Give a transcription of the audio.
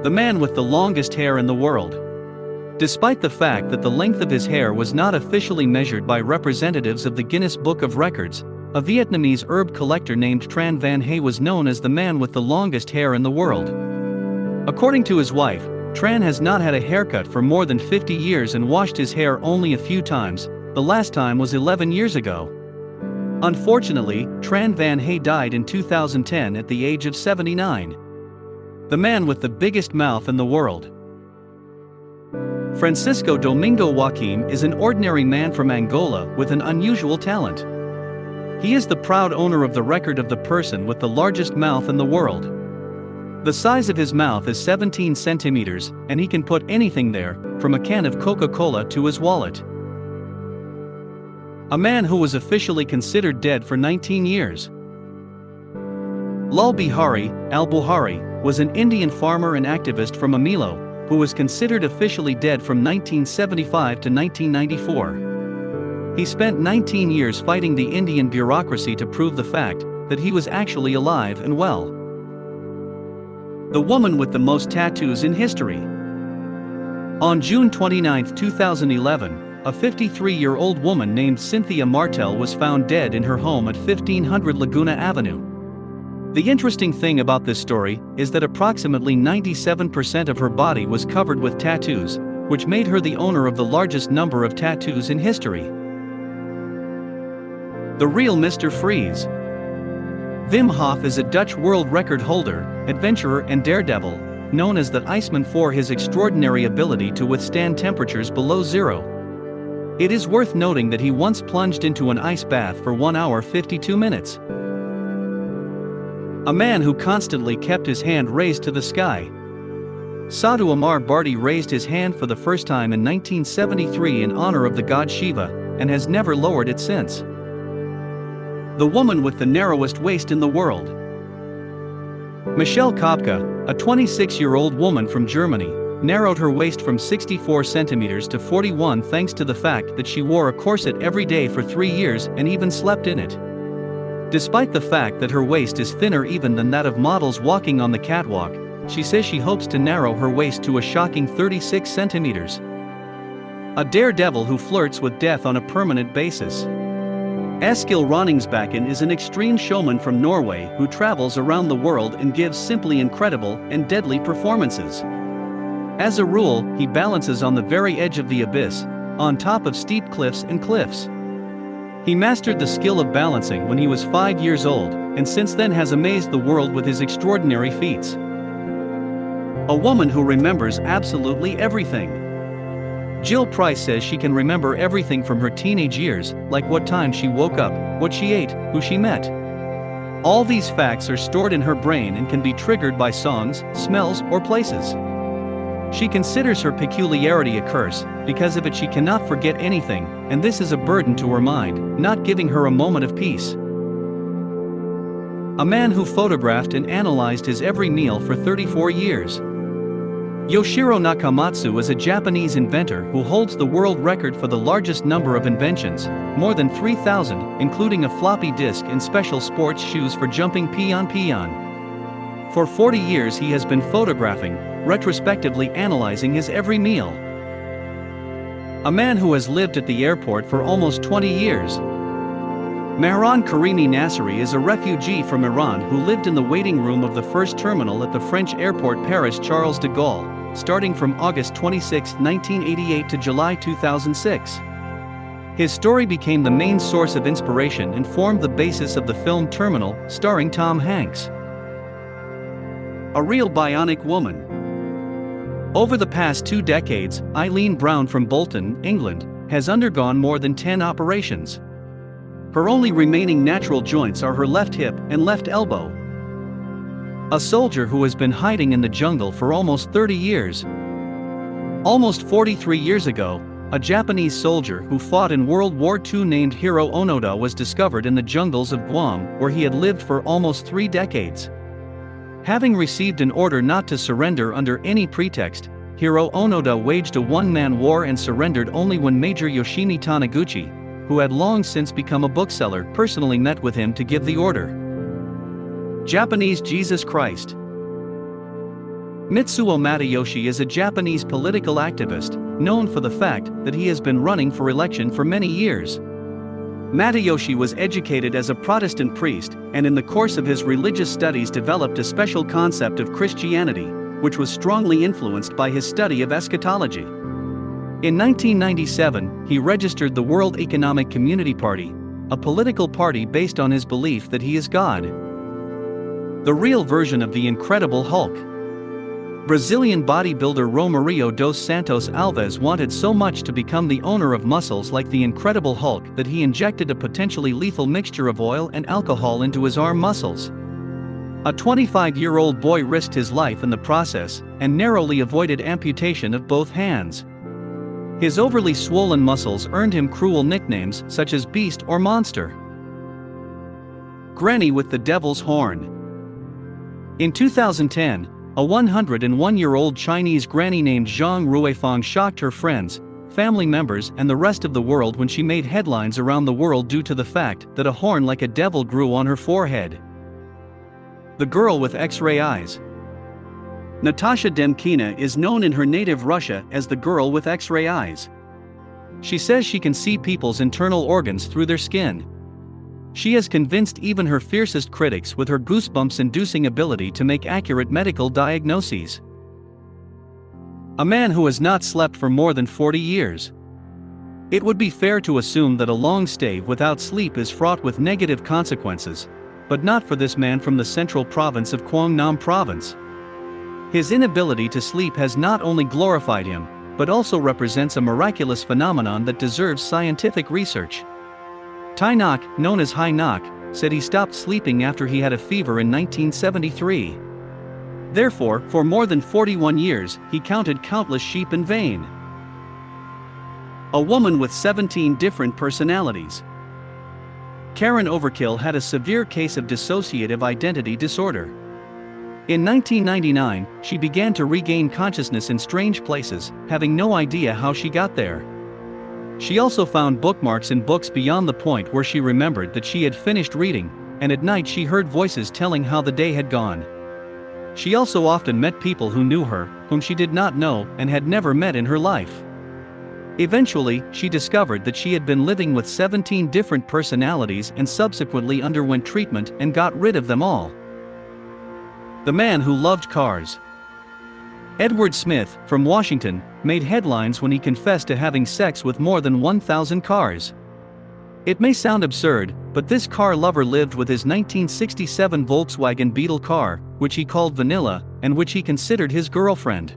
The man with the longest hair in the world. Despite the fact that the length of his hair was not officially measured by representatives of the Guinness Book of Records, a Vietnamese herb collector named Tran Van Hay was known as the man with the longest hair in the world. According to his wife, Tran has not had a haircut for more than 50 years and washed his hair only a few times. The last time was 11 years ago. Unfortunately, Tran Van Hay died in 2010 at the age of 79. The man with the biggest mouth in the world. Francisco Domingo Joaquim is an ordinary man from Angola with an unusual talent. He is the proud owner of the record of the person with the largest mouth in the world. The size of his mouth is 17 centimeters, and he can put anything there, from a can of Coca-Cola to his wallet. A man who was officially considered dead for 19 years. Lal Bihari al-Buhari was an Indian farmer and activist from Amilo, who was considered officially dead from 1975 to 1994. He spent 19 years fighting the Indian bureaucracy to prove the fact that he was actually alive and well. The woman with the most tattoos in history. On June 29, 2011, a 53-year-old woman named Cynthia Martel was found dead in her home at 1500 Laguna Avenue. The interesting thing about this story is that approximately 97% of her body was covered with tattoos, which made her the owner of the largest number of tattoos in history. The real Mr. Freeze. Wim Hof is a Dutch world record holder, adventurer and daredevil, known as the Iceman for his extraordinary ability to withstand temperatures below zero. It is worth noting that he once plunged into an ice bath for 1 hour 52 minutes. A man who constantly kept his hand raised to the sky. Sadhu Amar Bharti raised his hand for the first time in 1973 in honor of the god Shiva, and has never lowered it since. The woman with the narrowest waist in the world. Michelle Kopka, a 26-year-old woman from Germany, narrowed her waist from 64 centimeters to 41 thanks to the fact that she wore a corset every day for 3 years and even slept in it. Despite the fact that her waist is thinner even than that of models walking on the catwalk, she says she hopes to narrow her waist to a shocking 36 centimeters. A daredevil who flirts with death on a permanent basis. Eskil Ronningsbakken is an extreme showman from Norway who travels around the world and gives simply incredible and deadly performances. As a rule, he balances on the very edge of the abyss, on top of steep cliffs and cliffs. He mastered the skill of balancing when he was 5 years old, and since then has amazed the world with his extraordinary feats. A woman who remembers absolutely everything. Jill Price says she can remember everything from her teenage years, like what time she woke up, what she ate, who she met. All these facts are stored in her brain and can be triggered by songs, smells, or places. She considers her peculiarity a curse, because of it she cannot forget anything, and this is a burden to her mind, not giving her a moment of peace. A man who photographed and analyzed his every meal for 34 years. Yoshiro Nakamatsu is a Japanese inventor who holds the world record for the largest number of inventions, more than 3,000, including a floppy disk and special sports shoes for jumping pion. For 40 years he has been photographing, retrospectively analyzing his every meal. A man who has lived at the airport for almost 20 years. Mehran Karimi Nasseri is a refugee from Iran who lived in the waiting room of the first terminal at the French airport Paris Charles de Gaulle, starting from August 26, 1988 to July 2006. His story became the main source of inspiration and formed the basis of the film Terminal, starring Tom Hanks. A real bionic woman. Over the past 2 decades, Eileen Brown from Bolton, England, has undergone more than 10 operations. Her only remaining natural joints are her left hip and left elbow. A soldier who has been hiding in the jungle for almost 30 years. Almost 43 years ago, a Japanese soldier who fought in World War II named Hiro Onoda was discovered in the jungles of Guam, where he had lived for almost 3 decades. Having received an order not to surrender under any pretext, Hiro Onoda waged a one-man war and surrendered only when Major Yoshimi Taniguchi, who had long since become a bookseller, personally met with him to give the order. Japanese Jesus Christ. Mitsuo Matayoshi is a Japanese political activist, known for the fact that he has been running for election for many years. Matayoshi was educated as a Protestant priest, and in the course of his religious studies developed a special concept of Christianity, which was strongly influenced by his study of eschatology. In 1997, he registered the World Economic Community Party, a political party based on his belief that he is God. The real version of the Incredible Hulk. Brazilian bodybuilder Romario dos Santos Alves wanted so much to become the owner of muscles like the Incredible Hulk that he injected a potentially lethal mixture of oil and alcohol into his arm muscles. A 25-year-old boy risked his life in the process and narrowly avoided amputation of both hands. His overly swollen muscles earned him cruel nicknames such as Beast or Monster. Granny with the Devil's Horn. In 2010, a 101-year-old Chinese granny named Zhang Ruifang shocked her friends, family members and the rest of the world when she made headlines around the world due to the fact that a horn like a devil grew on her forehead. The girl with X-ray eyes. Natasha Demkina is known in her native Russia as the girl with X-ray eyes. She says she can see people's internal organs through their skin. She has convinced even her fiercest critics with her goosebumps-inducing ability to make accurate medical diagnoses. A man who has not slept for more than 40 years. It would be fair to assume that a long stay without sleep is fraught with negative consequences, but not for this man from the central province of Guangdong Province. His inability to sleep has not only glorified him, but also represents a miraculous phenomenon that deserves scientific research. Tai Nok, known as Hai Nok, said he stopped sleeping after he had a fever in 1973. Therefore, for more than 41 years, he counted countless sheep in vain. A woman with 17 different personalities. Karen Overkill had a severe case of dissociative identity disorder. In 1999, she began to regain consciousness in strange places, having no idea how she got there. She also found bookmarks in books beyond the point where she remembered that she had finished reading, and at night she heard voices telling how the day had gone. She also often met people who knew her, whom she did not know and had never met in her life. Eventually, she discovered that she had been living with 17 different personalities and subsequently underwent treatment and got rid of them all. The man who loved cars. Edward Smith, from Washington, made headlines when he confessed to having sex with more than 1,000 cars. It may sound absurd, but this car lover lived with his 1967 Volkswagen Beetle car, which he called Vanilla, and which he considered his girlfriend.